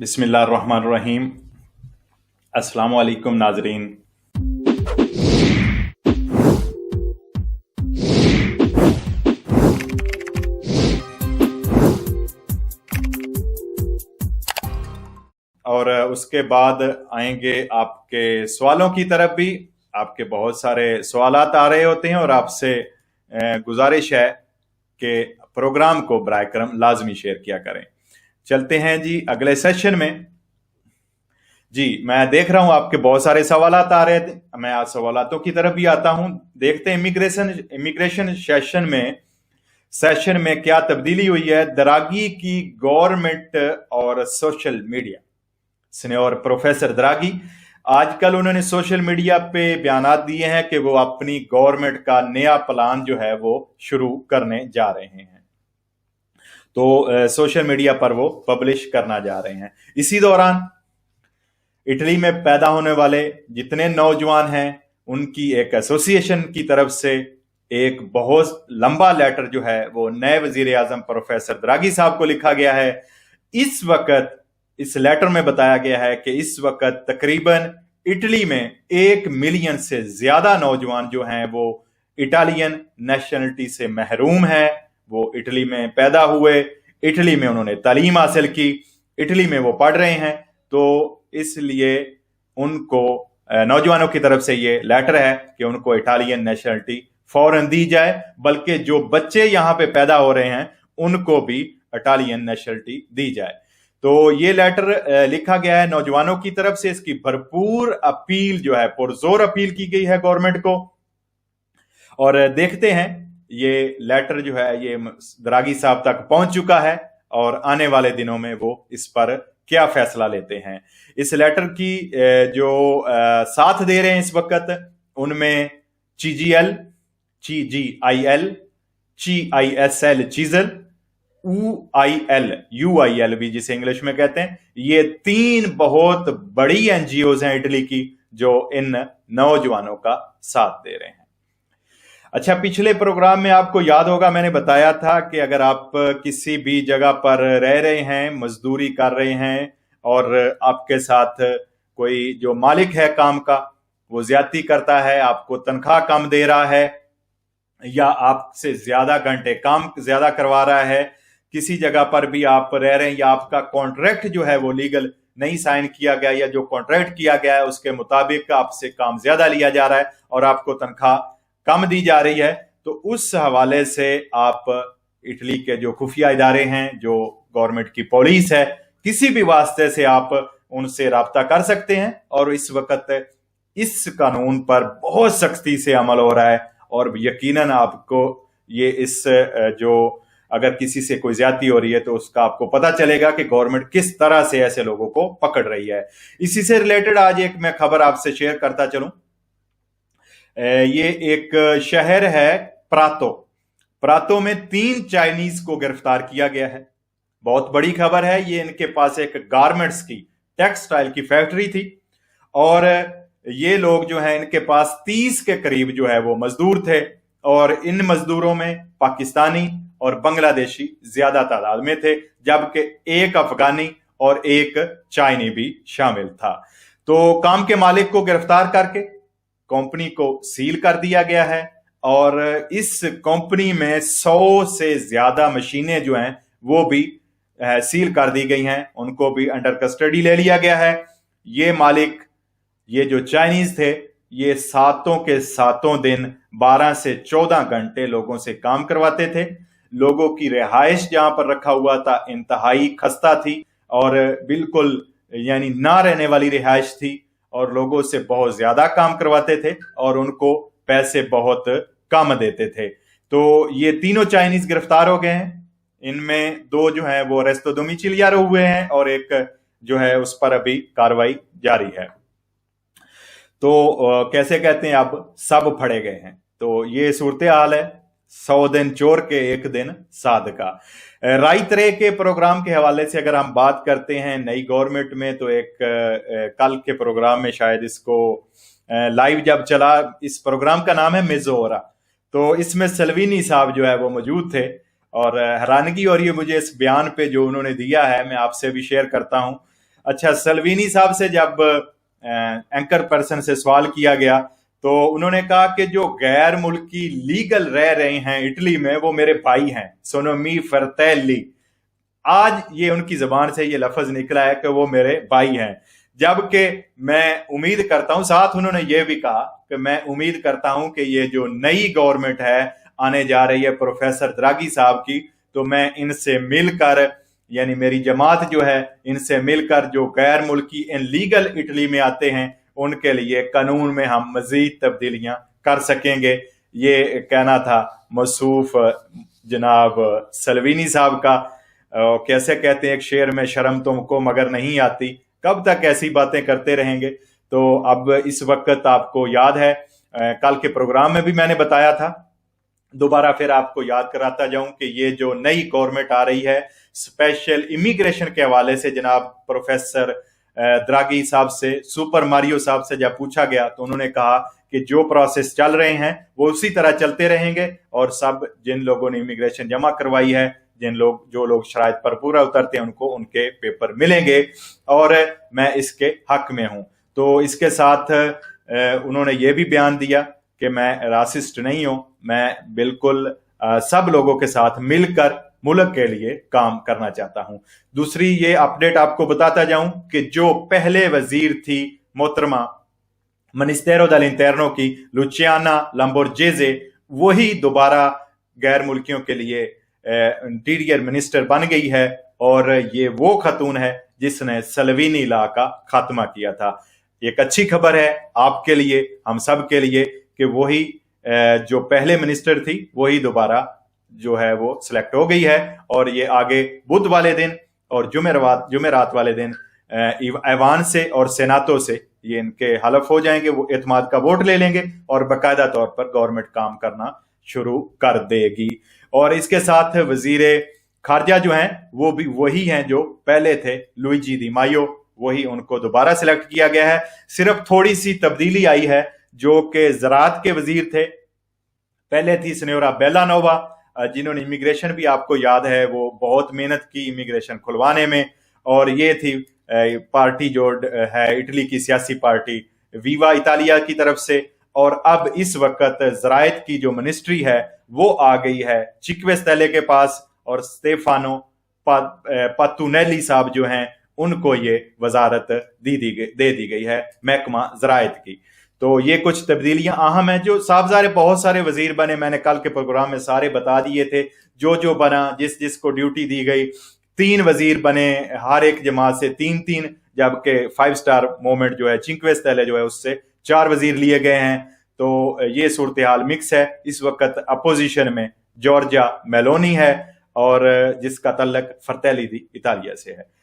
बिस्मिल्लाहिर्रहमानिर्रहीम। अस्सलाम वालेकुम नाजरीन। और उसके बाद आएंगे आपके सवालों की तरफ भी। आपके बहुत सारे सवालात आ रहे होते हैं और आपसे गुजारिश है कि प्रोग्राम को बराए करम लाजमी शेयर किया करें। चलते हैं जी अगले सेशन में। जी मैं देख रहा हूं आपके बहुत सारे सवालात आ रहे थे, मैं आज सवालातों की तरफ भी आता हूं। देखते हैं इमिग्रेशन सेशन में क्या तब्दीली हुई है। दरागी की गवर्नमेंट और सोशल मीडिया। सीनियर प्रोफेसर दरागी आजकल उन्होंने सोशल मीडिया पे बयानात दिए हैं कि वो अपनी गवर्नमेंट का नया प्लान जो है वो शुरू करने जा रहे हैं, तो सोशल मीडिया पर वो पब्लिश करना जा रहे हैं। इसी दौरान इटली में पैदा होने वाले जितने नौजवान हैं उनकी एक एसोसिएशन की तरफ से एक बहुत लंबा लेटर जो है वो नए वजीर आजम प्रोफेसर दरागी साहब को लिखा गया है। इस वक्त इस लेटर में बताया गया है कि इस वक्त तकरीबन इटली में 1 मिलियन से ज्यादा नौजवान जो हैं वो इटालियन नेशनलिटी से महरूम हैं। वो इटली में पैदा हुए, इटली में उन्होंने तालीम हासिल की, इटली में वो पढ़ रहे हैं, तो इसलिए उनको नौजवानों की तरफ से ये लेटर है कि उनको इटालियन नेशनलिटी फौरन दी जाए, बल्कि जो बच्चे यहाँ पे पैदा हो रहे हैं उनको भी इटालियन नेशनलिटी दी जाए। तो ये लेटर लिखा गया है नौजवानों की तरफ से। इसकी भरपूर अपील जो है, पुरजोर अपील की गई है गवर्नमेंट को। और देखते हैं ये लेटर जो है ये दरागी साहब तक पहुंच चुका है और आने वाले दिनों में वो इस पर क्या फैसला लेते हैं। इस लेटर की जो साथ दे रहे हैं इस वक्त, उनमें CGL, CISL चीजल, UIL भी जिसे इंग्लिश में कहते हैं, ये 3 बहुत बड़ी NGOs हैं इटली की जो इन नौजवानों का साथ दे रहे हैं। अच्छा, पिछले प्रोग्राम में आपको याद होगा मैंने बताया था कि अगर आप किसी भी जगह पर रह रहे हैं, मजदूरी कर रहे हैं और आपके साथ कोई जो मालिक है काम का वो ज्यादती करता है, आपको तनख्वाह कम दे रहा है या आपसे ज्यादा घंटे काम ज्यादा करवा रहा है, किसी जगह पर भी आप रह रहे हैं या आपका कॉन्ट्रैक्ट जो है वो लीगल नहीं साइन किया गया या जो कॉन्ट्रैक्ट किया गया है उसके मुताबिक आपसे काम ज्यादा लिया जा रहा है और आपको तनख्वाह कम दी जा रही है, तो उस हवाले से आप इटली के जो खुफिया इदारे हैं, जो गवर्नमेंट की पुलिस है, किसी भी वास्ते से आप उनसे राब्ता कर सकते हैं। और इस वक्त इस कानून पर बहुत सख्ती से अमल हो रहा है और यकीनन आपको ये इस जो अगर किसी से कोई ज्यादती हो रही है तो उसका आपको पता चलेगा कि गवर्नमेंट किस तरह से ऐसे लोगों को पकड़ रही है। इसी से रिलेटेड आज एक मैं खबर आपसे शेयर करता चलूं। ये एक शहर है प्रातो में 3 चाइनीज को गिरफ्तार किया गया है। बहुत बड़ी खबर है ये। इनके पास एक गारमेंट्स की, टेक्सटाइल की फैक्ट्री थी और ये लोग जो है इनके पास 30 के करीब जो है वो मजदूर थे और इन मजदूरों में पाकिस्तानी और बांग्लादेशी ज्यादा तादाद में थे, जबकि एक अफगानी और एक चाइनी भी शामिल था। तो काम के मालिक को गिरफ्तार करके कंपनी को सील कर दिया गया है और इस कंपनी में 100 से ज्यादा मशीनें जो हैं वो भी सील कर दी गई हैं, उनको भी अंडर कस्टडी ले लिया गया है। ये मालिक, ये जो चाइनीज थे, ये 7 के 7 दिन 12 से 14 घंटे लोगों से काम करवाते थे। लोगों की रिहाइश जहां पर रखा हुआ था इंतहाई खस्ता थी और बिल्कुल यानी ना रहने वाली रिहाइश थी और लोगों से बहुत ज्यादा काम करवाते थे और उनको पैसे बहुत कम देते थे। तो ये तीनों चाइनीज गिरफ्तार हो गए हैं। इनमें 2 जो हैं वो अरेस्टो डोमिचिलियारो हुए हैं और एक जो है उस पर अभी कार्रवाई जारी है। तो कैसे कहते हैं, अब सब फड़े गए हैं। तो ये सूरत हाल है। 100 दिन चोर के 1 दिन सादका। राइट रे के प्रोग्राम के हवाले से अगर हम बात करते हैं नई गवर्नमेंट में, तो एक कल के प्रोग्राम में शायद इसको लाइव जब चला, इस प्रोग्राम का नाम है मिजोरा, तो इसमें सल्वीनी साहब जो है वो मौजूद थे और हैरानगी हो रही है मुझे इस बयान पे जो उन्होंने दिया है, मैं आपसे भी शेयर करता हूं। अच्छा, सल्वीनी साहब से जब एंकर पर्सन से सवाल किया गया तो उन्होंने कहा कि जो गैर मुल्की लीगल रह रहे हैं इटली में वो मेरे भाई हैं, सोनोमी फरतेली। आज ये उनकी जबान से ये लफ्ज निकला है कि वो मेरे भाई हैं, जबकि मैं उम्मीद करता हूं, साथ उन्होंने ये भी कहा कि मैं उम्मीद करता हूं कि ये जो नई गवर्नमेंट है आने जा रही है प्रोफेसर द्रागी साहब की, तो मैं इनसे मिलकर, यानी मेरी जमात जो है, इनसे मिलकर जो गैर मुल्की इनलीगल इटली में आते हैं उनके लिए कानून में हम मजीद तब्दीलियां कर सकेंगे। ये कहना था मौसूफ जनाब सल्वीनी साहब का। कैसे कहते हैं एक शेर में, शर्म तुमको मगर नहीं आती, कब तक ऐसी बातें करते रहेंगे। तो अब इस वक्त आपको याद है, कल के प्रोग्राम में भी मैंने बताया था, दोबारा फिर आपको याद कराता जाऊं कि ये जो नई गवर्नमेंट आ रही है, स्पेशल इमिग्रेशन के हवाले से जनाब प्रोफेसर द्रागी साहब से, सुपर मारियो साहब से जब पूछा गया तो उन्होंने कहा कि जो प्रोसेस चल रहे हैं वो उसी तरह चलते रहेंगे और सब जिन लोगों ने इमिग्रेशन जमा करवाई है, जो लोग शराइत पर पूरा उतरते हैं उनको उनके पेपर मिलेंगे और मैं इसके हक में हूं। तो इसके साथ उन्होंने ये भी बयान दिया कि मैं रासिस्ट नहीं हूं, मैं बिल्कुल सब लोगों के साथ मिलकर मुल्क के लिए काम करना चाहता हूं। दूसरी ये अपडेट आपको बताता जाऊं कि जो पहले वजीर थी मोहतरमा मिनिस्टेरो दell'Interno की लुचियाना लम्बोर्जेजे, वही दोबारा गैर मुल्कियों के लिए इंटीरियर मिनिस्टर बन गई है और ये वो खतून है जिसने सल्वीनी लॉ का खात्मा किया था। एक अच्छी खबर है आपके लिए, हम सब के लिए, कि वही जो पहले मिनिस्टर थी वही दोबारा जो है वो सिलेक्ट हो गई है और ये आगे बुध वाले दिन और जुमेरात वाले दिन ऐवान से और सेनातो से ये इनके हलफ हो जाएंगे, वो एतमाद का वोट ले लेंगे और बाकायदा तौर पर गवर्नमेंट काम करना शुरू कर देगी। और इसके साथ वजीरे खारजा जो हैं वो भी वही हैं जो पहले थे, लुइजी दी मायो, वही उनको दोबारा सिलेक्ट किया गया है। सिर्फ थोड़ी सी तब्दीली आई है, जो कि ज़राअत के वजीर थे, पहले थी सिन्योरा बेलानोवा, जिन्होंने इमिग्रेशन भी आपको याद है वो बहुत मेहनत की इमिग्रेशन खुलवाने में, और ये थी पार्टी जो है इटली की सियासी पार्टी वीवा इतालिया की तरफ से। और अब इस वक्त ज़राअत की जो मिनिस्ट्री है वो आ गई है चिक्वे स्टेले के पास और स्टेफानो पातुनेली साहब जो हैं उनको ये वजारत दे दी गई है महकमा ज़राअत की। तो ये कुछ तब्दीलियां अहम हैं जो साहबजारे बहुत सारे वजीर बने, मैंने कल के प्रोग्राम में सारे बता दिए थे, जो बना, जिसको ड्यूटी दी गई। 3 वजीर बने हर एक जमात से 3-3, जबकि 5 स्टार मूवमेंट जो है चिंक्वे स्टेले जो है उससे 4 वजीर लिए गए हैं। तो ये सूरत हाल मिक्स है। इस वक्त अपोजिशन में जॉर्जिया मेलोनी है और जिसका तल्लक फरतेली दी इतालिया से है।